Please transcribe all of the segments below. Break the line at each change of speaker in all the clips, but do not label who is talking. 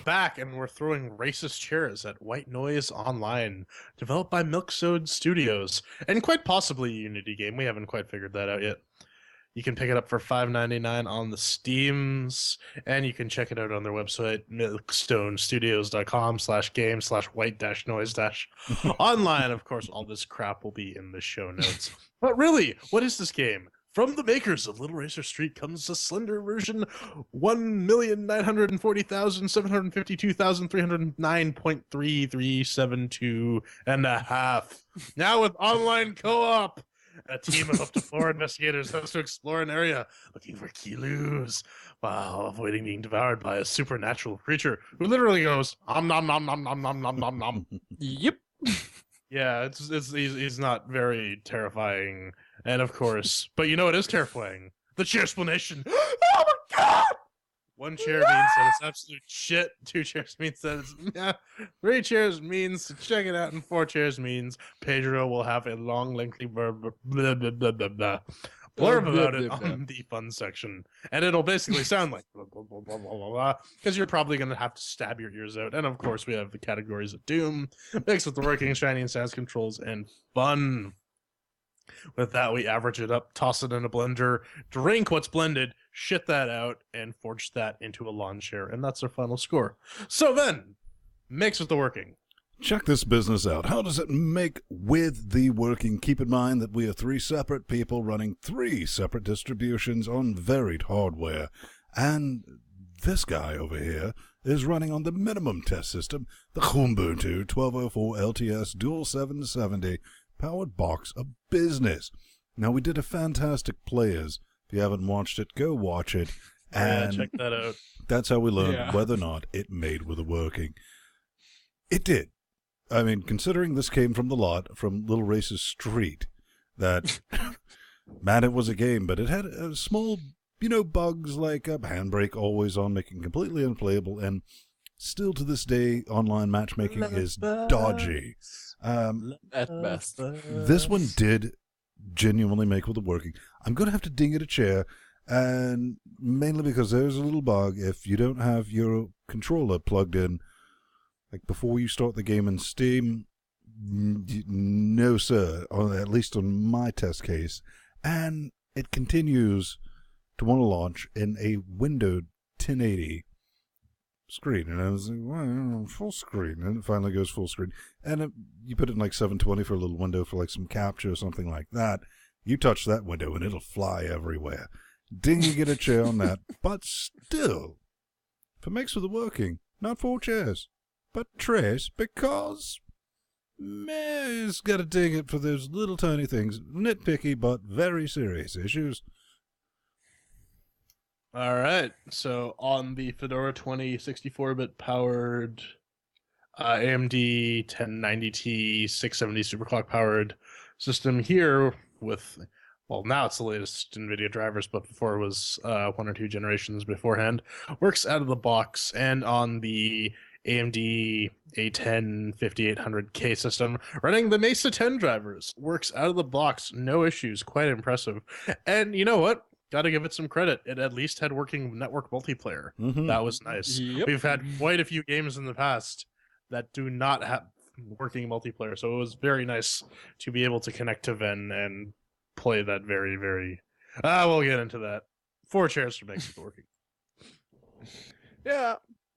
back and we're throwing racist chairs at White Noise Online, developed by MilkStone Studios, and quite possibly a Unity game. We haven't quite figured that out yet. You can pick it up for $5.99 on the Steams, and you can check it out on their website, milkstonestudios.com/game/white-noise-online. Of course, all this crap will be in the show notes. But really, what is this game? From the makers of Little Racer Street comes the Slender version 1,940,752,309.3372 now with online co-op. A team of up to 4 investigators has to explore an area looking for key clues while avoiding being devoured by a supernatural creature who literally goes om nom nom nom nom nom nom nom nom.
Yep.
Yeah, he's not very terrifying, and of course, but you know what is terrifying? The chair explanation. Oh my god! 1 chair means that it's absolute shit. 2 chairs means that it's 3 chairs means to check it out, and 4 chairs means Pedro will have a long, lengthy blurb about it on the fun section, and it'll basically sound like because you're probably going to have to stab your ears out. And of course, we have the categories of Doom, mixed with the working, shiny, and sounds controls, and fun. With that, we average it up, toss it in a blender, drink what's blended, shit that out, and forge that into a lawn chair, and that's our final score. So then, mix with the working.
Check this business out. How does it make with the working? Keep in mind that we are 3 separate people running 3 separate distributions on varied hardware, and this guy over here is running on the minimum test system, the Ubuntu 1204 LTS Dual 770 powered box of business. Now, we did a fantastic Players. If you haven't watched it, go watch it. And
check that out.
That's how we learned whether or not it made with the working. It did. I mean, considering this came from the lot, from Little Racer Street, that, man, it was a game, but it had a small, bugs like a handbrake always on, making completely unplayable, and still to this day, online matchmaking is dodgy.
At best.
This one did genuinely make with the working. I'm going to have to ding it a chair, and mainly because there's a little bug. If you don't have your controller plugged in, like before you start the game in Steam, no sir, or at least on my test case, and it continues to want to launch in a windowed 1080 screen, and I was like, well, full screen, and it finally goes full screen, and you put it in like 720 for a little window for like some capture or something like that. You touch that window and it'll fly everywhere. Ding, you get a chair on that, but still, if it makes with the working, not 4 chairs, but trays, because man's got to ding it for those little tiny things, nitpicky but very serious issues.
All right, so on the Fedora 20 64-bit powered AMD 1090T 670 superclock powered system here with, well, now it's the latest NVIDIA drivers, but before it was 1 or 2 generations beforehand, works out of the box, and on the AMD A10 5800K system running the Mesa 10 drivers, works out of the box, no issues, quite impressive. And you know what? Got to give it some credit. It at least had working network multiplayer.
Mm-hmm.
That was nice.
Yep.
We've had quite a few games in the past that do not have working multiplayer, so it was very nice to be able to connect to Ven and play that very, very... we'll get into that. 4 chairs for makes it working.
Yeah,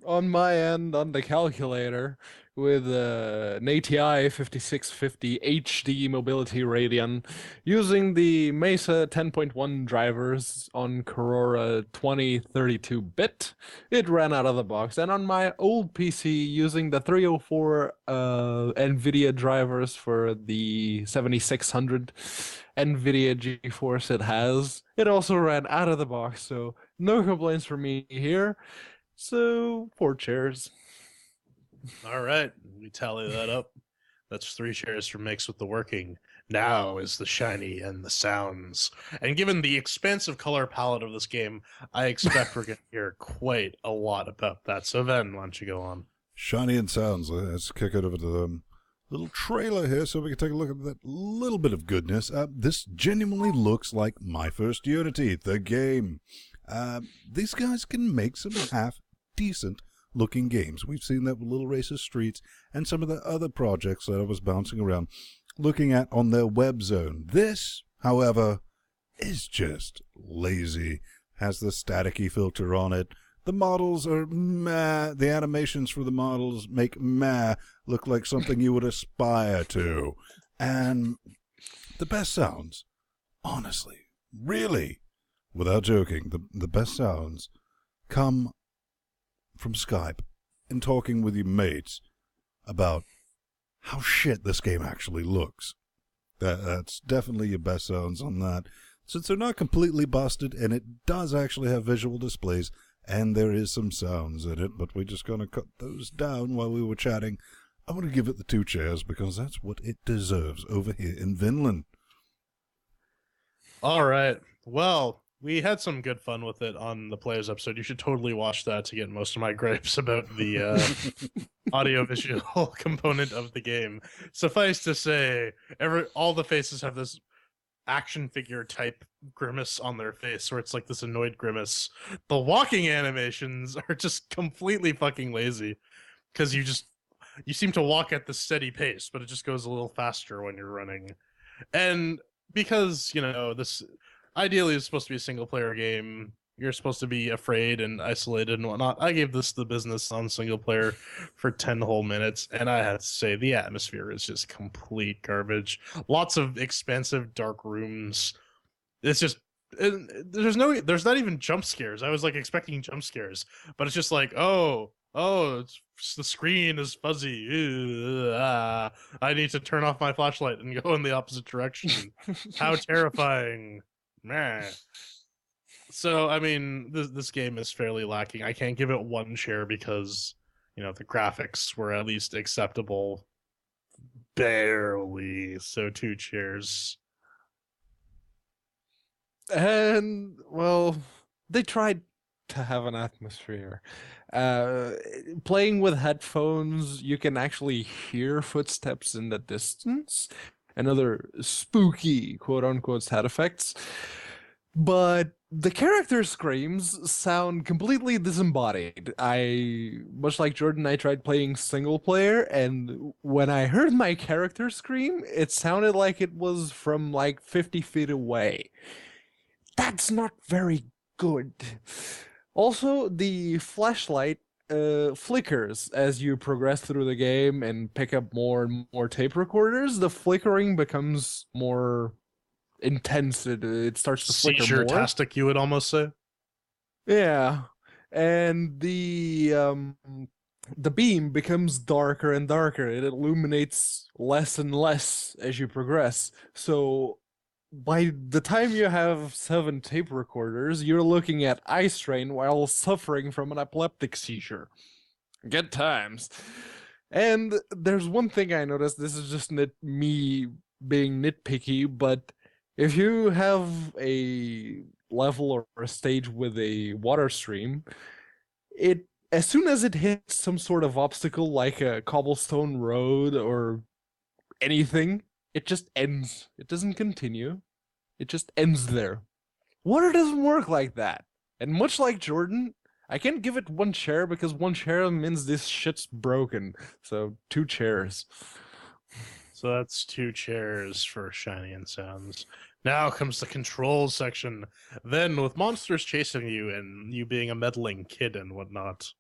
on my end, on the calculator, with an ATI 5650 HD Mobility Radeon, using the Mesa 10.1 drivers on Corora 2032-bit, it ran out of the box. And on my old PC, using the 304 NVIDIA drivers for the 7600 NVIDIA GeForce it also ran out of the box. So no complaints for me here. So 4 chairs.
All right, we tally that up. That's 3 chairs for Makes with the Working. Now is the shiny and the sounds. And given the expansive color palette of this game, I expect we're going to hear quite a lot about that. So then, why don't you go on?
Shiny and sounds. Let's kick it over to the little trailer here so we can take a look at that little bit of goodness. This genuinely looks like My First Unity, the game. These guys can make some half-decent looking games. We've seen that with Little Racers Streets and some of the other projects that I was bouncing around looking at on their web zone. This, however, is just lazy. Has the staticky filter on it. The models are meh. The animations for the models make meh look like something you would aspire to. And the best sounds, honestly, really, without joking, the best sounds come from Skype and talking with your mates about how shit this game actually looks. That's definitely your best sounds on that. Since they're not completely busted, and it does actually have visual displays, and there is some sounds in it, but we're just going to cut those down while we were chatting. I want to give it the 2 chairs because that's what it deserves over here in Vinland.
All right. Well, we had some good fun with it on the Players episode. You should totally watch that to get most of my gripes about the audio-visual component of the game. Suffice to say, all the faces have this action figure type grimace on their face where it's like this annoyed grimace. The walking animations are just completely fucking lazy because you seem to walk at the steady pace, but it just goes a little faster when you're running. And because, this ideally is supposed to be a single player game, you're supposed to be afraid and isolated and whatnot. I gave this the business on single player for 10 whole minutes, and I had to say the atmosphere is just complete garbage. Lots of expansive dark rooms. It's just there's not even jump scares. I was like expecting jump scares, but it's just like, oh, the screen is fuzzy. I need to turn off my flashlight and go in the opposite direction. How terrifying. Man. So, I mean, this game is fairly lacking. I can't give it 1 chair because, the graphics were at least acceptable. Barely. So 2 chairs.
And, well, they tried to have an atmosphere. Playing with headphones, you can actually hear footsteps in the distance and other spooky, quote-unquote, side effects. But the character screams sound completely disembodied. Much like Jordan, I tried playing single player, and when I heard my character scream, it sounded like it was from like 50 feet away. That's not very good. Also, the flashlight flickers as you progress through the game and pick up more and more tape recorders. The flickering becomes more intense. It starts to flicker more.
Seizure-tastic, you would almost say?
Yeah. And the beam becomes darker and darker. It illuminates less and less as you progress. So by the time you have 7 tape recorders, you're looking at eye strain while suffering from an epileptic seizure. Good times. And there's one thing I noticed. This is just me being nitpicky, but if you have a level or a stage with a water stream, as soon as it hits some sort of obstacle like a cobblestone road or anything, it just ends. It doesn't continue. It just ends there. Water doesn't work like that. And much like Jordan, I can't give it 1 chair because 1 chair means this shit's broken. So 2 chairs.
So that's 2 chairs for Shiny and Sounds. Now comes the controls section. Then, with monsters chasing you and you being a meddling kid and whatnot,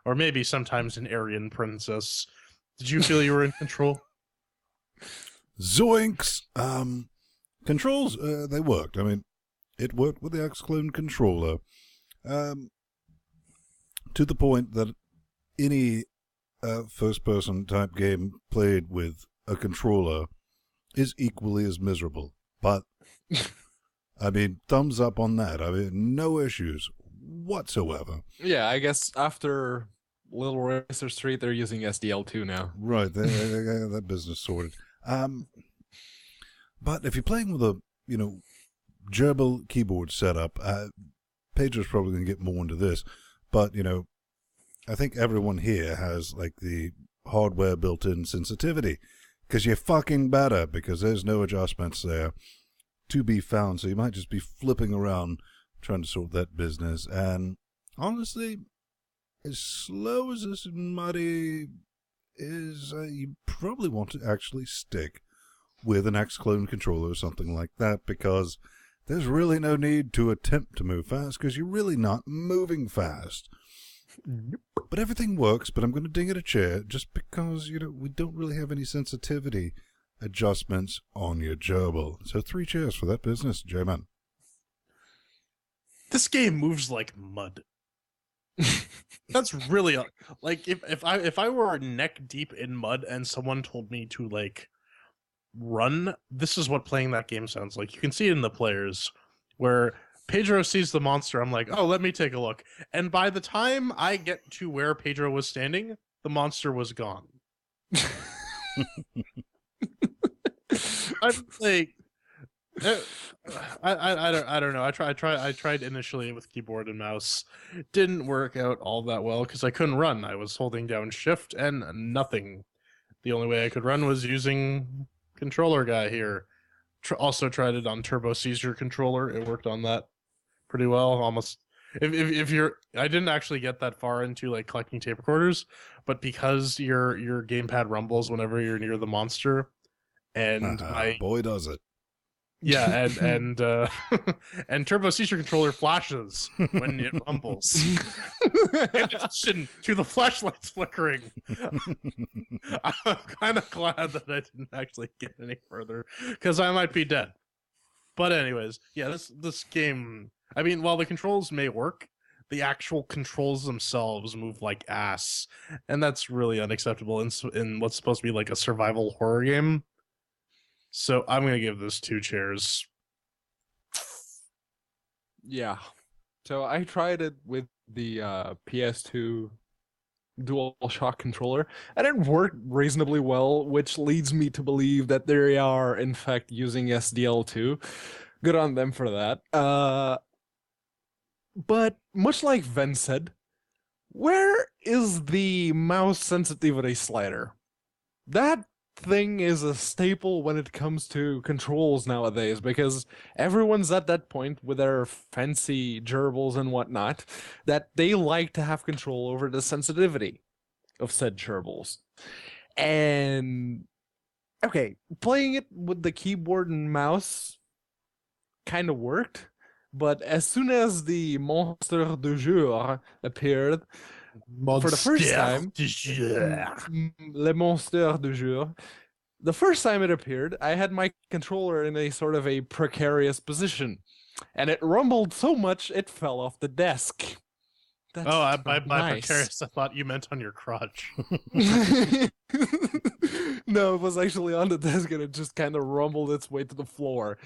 or maybe sometimes an Aryan princess, did you feel you were in control?
Zoinks! Controls, they worked. I mean, it worked with the X-Clone controller. To the point that any first-person type game played with a controller is equally as miserable. But, I mean, thumbs up on that. I mean, no issues whatsoever.
Yeah, I guess after Little Racer Street, they're using SDL2 now.
Right, they got that business sorted. But if you're playing with a, gerbil keyboard setup, Pedro's probably going to get more into this, but, I think everyone here has, like, the hardware built-in sensitivity, because you're fucking better, because there's no adjustments there to be found, so you might just be flipping around trying to sort that business, and honestly, as slow as this muddy is, you probably want to actually stick with an X-Clone controller or something like that, because there's really no need to attempt to move fast, because you're really not moving fast. But everything works, but I'm going to ding it a chair just because, we don't really have any sensitivity adjustments on your gerbil. So 3 chairs for that business, J-Man.
This game moves like mud. That's really like if I were neck deep in mud and someone told me to like run, this is what playing that game sounds like. You can see it in the players where Pedro sees the monster. I'm like, oh, let me take a look. And by the time I get to where Pedro was standing, the monster was gone. I'm like, I don't know. I tried initially with keyboard and mouse. Didn't work out all that well because I couldn't run. I was holding down shift and nothing. The only way I could run was using controller guy here. Also tried it on Turbo Seizure controller. It worked on that pretty well. Almost. If you're, I didn't actually get that far into like collecting tape recorders, but because your gamepad rumbles whenever you're near the monster, and
boy does it.
Yeah, and Turbo Seizure controller flashes when it rumbles. In addition to the flashlights flickering. I'm kind of glad that I didn't actually get any further, because I might be dead. But anyways, yeah, this game, I mean, while the controls may work, the actual controls themselves move like ass, and that's really unacceptable in what's supposed to be like a survival horror game. So I'm going to give this 2 chairs.
Yeah. So I tried it with the PS2 DualShock controller, and it worked reasonably well, which leads me to believe that they are, in fact, using SDL2. Good on them for that. But much like Ven said, where is the mouse sensitivity slider? That thing is a staple when it comes to controls nowadays, because everyone's at that point with their fancy gerbils and whatnot that they like to have control over the sensitivity of said gerbils. And okay, playing it with the keyboard and mouse kind of worked, but as soon as the Monster du Jour appeared, for the first time, Le Monster du Jour, the first time it appeared, I had my controller in a sort of a precarious position, and it rumbled so much it fell off the desk. That's
by
nice.
precarious, I thought you meant on your crotch.
No, it was actually on the desk, and it just kind of rumbled its way to the floor.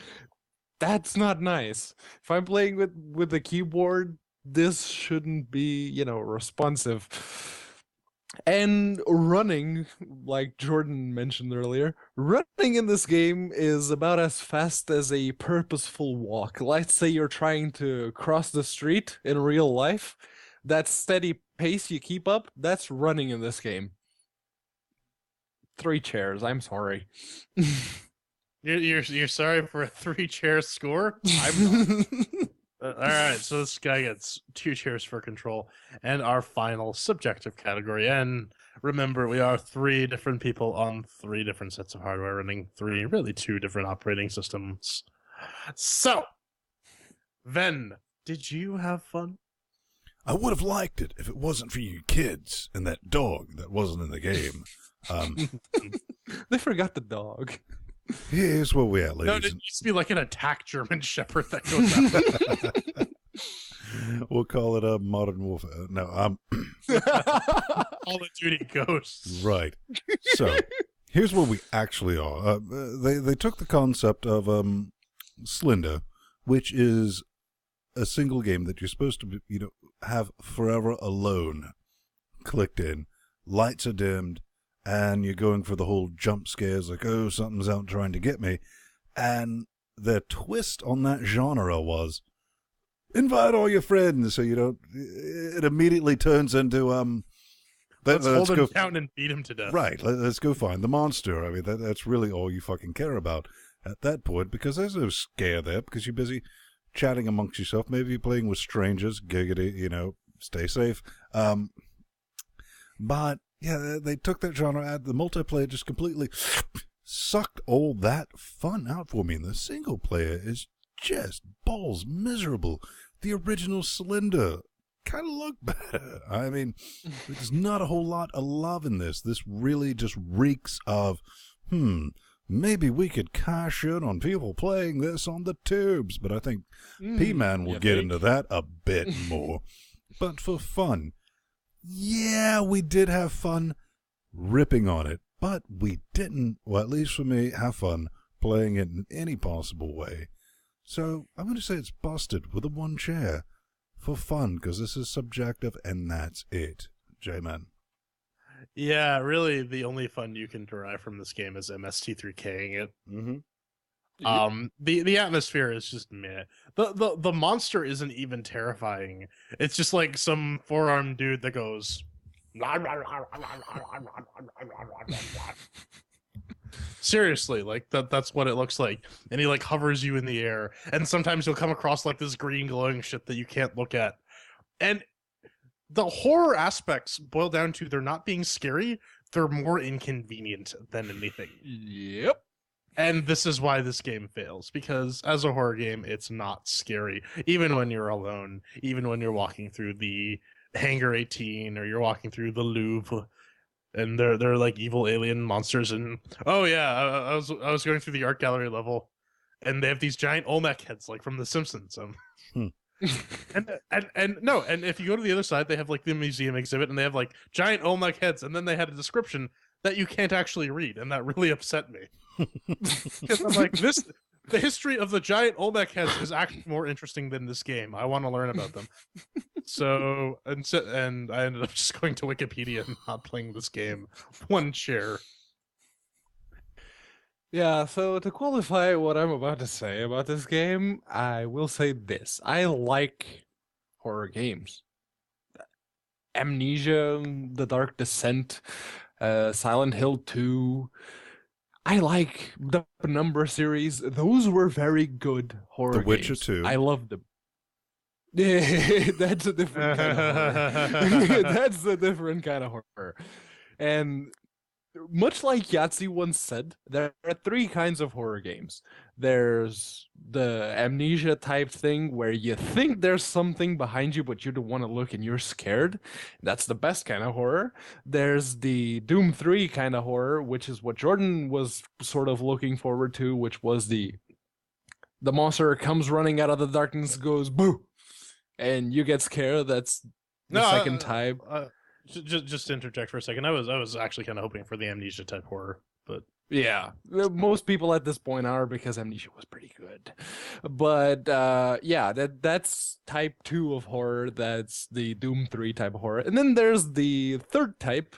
That's not nice. If I'm playing with the keyboard, this shouldn't be, responsive. And running, like Jordan mentioned earlier, running in this game is about as fast as a purposeful walk. Let's say you're trying to cross the street in real life. That steady pace you keep up, that's running in this game. 3 chairs, I'm sorry.
You're sorry for a 3-chair score? I'm not. All right, so this guy gets 2 chairs for control, and our final subjective category. And remember, we are 3 different people on 3 different sets of hardware running 2 different operating systems. So, Ven, did you have fun?
I would have liked it if it wasn't for you kids and that dog that wasn't in the game.
They forgot the dog.
Here's where we at, ladies.
No, it used to be like an attack German Shepherd that goes out.
We'll call it a modern warfare. No,
Call of Duty Ghosts.
Right. So, here's where we actually are. They took the concept of Slender, which is a single game that you're supposed to have forever alone clicked in. Lights are dimmed. And you're going for the whole jump scares, like, oh, something's out trying to get me. And the twist on that genre was, invite all your friends, so it immediately turns into,
let's hold him down and beat him to death.
Right, let's go find the monster. I mean, that's really all you fucking care about at that point, because there's no scare there, because you're busy chatting amongst yourself. Maybe you're playing with strangers, giggity, stay safe. But yeah, they took that genre, the multiplayer just completely sucked all that fun out for me. And the single player is just balls miserable. The original Slender kind of looked better. I mean, there's not a whole lot of love in this. This really just reeks of, maybe we could cash in on people playing this on the tubes. But I think P-Man will get into that a bit more. But for fun, yeah, we did have fun ripping on it, but we didn't, well, at least for me, have fun playing it in any possible way. So I'm going to say it's busted with a 1 chair for fun, because this is subjective, and that's it. J-Man.
Yeah, really, the only fun you can derive from this game is MST3King it. The atmosphere is just meh. The monster isn't even terrifying. It's just like some 4-armed dude that goes seriously, like that's what it looks like. And he like hovers you in the air, and sometimes you'll come across like this green glowing shit that you can't look at. And the horror aspects boil down to they're not being scary, they're more inconvenient than anything.
Yep.
And this is why this game fails, because as a horror game, it's not scary. Even when you're alone, even when you're walking through the Hangar 18 or you're walking through the Louvre, and they're like evil alien monsters. And oh yeah, I was going through the art gallery level, and they have these giant Olmec heads like from The Simpsons. And if you go to the other side, they have like the museum exhibit, and they have like giant Olmec heads, and then they had a description that you can't actually read, and that really upset me. Because I'm like, the history of the giant Olmec heads is actually more interesting than this game. I want to learn about them. And I ended up just going to Wikipedia and not playing this game. 1 chair.
Yeah, so to qualify what I'm about to say about this game, I will say this. I like horror games. Amnesia, The Dark Descent, Silent Hill 2. I like the Penumbra series. Those were very good horror games.
The Witcher 2.
I love them. Yeah, that's a different kind of horror. That's a different kind of horror. And much like Yahtzee once said, there are 3 kinds of horror games. There's the amnesia type thing where you think there's something behind you, but you don't want to look and you're scared. That's the best kind of horror. There's the Doom 3 kind of horror, which is what Jordan was sort of looking forward to, which was the monster comes running out of the darkness, goes boo, and you get scared. That's the second type.
Just to interject for a second, I was actually kind of hoping for the amnesia type horror, but
yeah, most people at this point are, because Amnesia was pretty good. But yeah, that's type 2 of horror. That's the Doom 3 type of horror. And then there's the third type,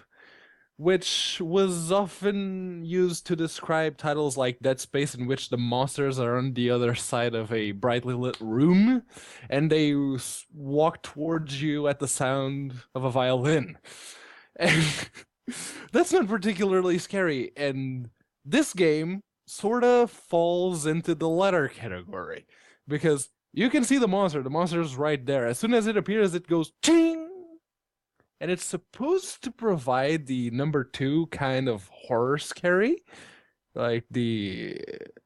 which was often used to describe titles like Dead Space, in which the monsters are on the other side of a brightly lit room, and they walk towards you at the sound of a violin. And that's not particularly scary, and this game sort of falls into the latter category, because you can see the monster's right there. As soon as it appears, it goes ching, and it's supposed to provide the number 2 kind of horror scary, like the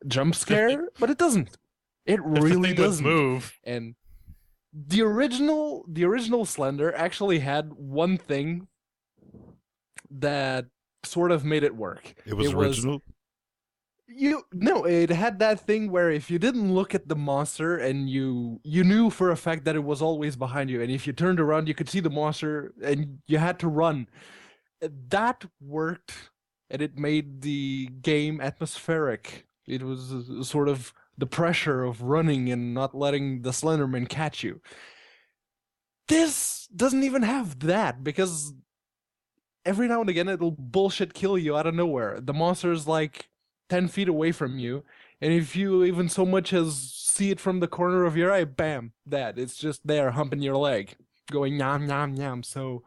jump scare, but it doesn't. It really doesn't
move.
And the original Slender actually had one thing that sort of made it work.
It was original?
It had that thing where if you didn't look at the monster and you knew for a fact that it was always behind you, and if you turned around you could see the monster and you had to run. That worked, and it made the game atmospheric. It was sort of the pressure of running and not letting the Slenderman catch you. This doesn't even have that, because every now and again it'll bullshit kill you out of nowhere. The monster's like 10 feet away from you, and if you even so much as see it from the corner of your eye, bam, it's just there humping your leg, going yum yum yum. So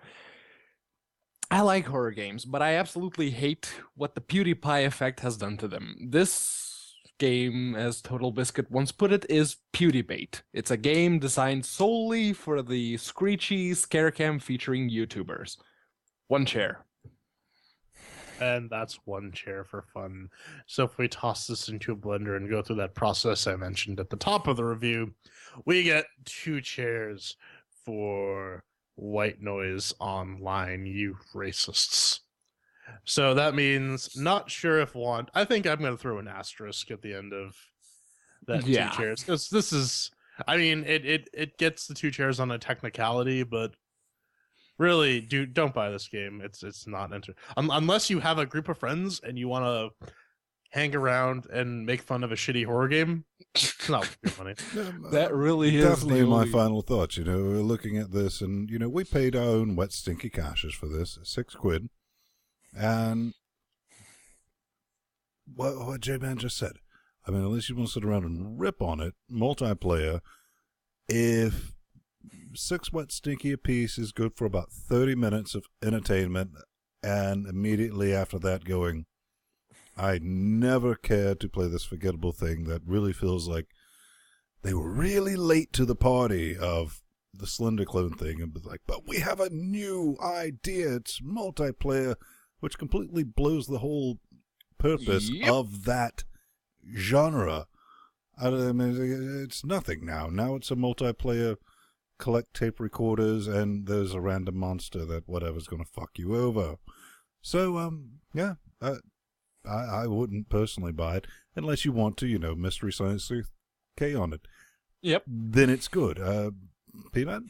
I like horror games, but I absolutely hate what the PewDiePie effect has done to them. This game, as Total Biscuit once put it, is PewDieBait. It's a game designed solely for the screechy scarecam featuring YouTubers. 1 chair.
And that's 1 chair for fun. So if we toss this into a blender and go through that process I mentioned at the top of the review, we get 2 chairs for white noise online, you racists. So that means not sure if want. I think I'm going to throw an asterisk at the end of that
Yeah.
2 chairs, because this is. I mean, it gets the 2 chairs on a technicality, but really, don't buy this game. It's not unless you have a group of friends and you want to hang around and make fun of a shitty horror game. It's not worth your money.
That really is
definitely
the
my
only-
final thoughts. We're looking at this, and we paid our own wet stinky cashes for this, £6, and what J-Man just said. I mean, unless you want to sit around and rip on it, multiplayer, if 6 wet stinky apiece is good for about 30 minutes of entertainment, and immediately after that going, I never cared to play this forgettable thing that really feels like they were really late to the party of the Slender clone thing, and was like, but we have a new idea, it's multiplayer, which completely blows the whole purpose
Yep.
of that genre. I mean, it's nothing now. Now it's a multiplayer, collect tape recorders, and there's a random monster that whatever's going to fuck you over. So, yeah, I wouldn't personally buy it unless you want to, Mystery Science K on it.
Yep.
Then it's good. P-Man?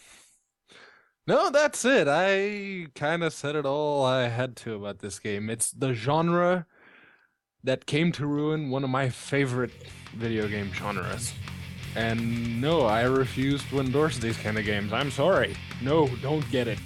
No, that's it. I kind of said it all I had to about this game. It's the genre that came to ruin one of my favorite video game genres. And no, I refuse to endorse these kind of games. I'm sorry. No, don't get it.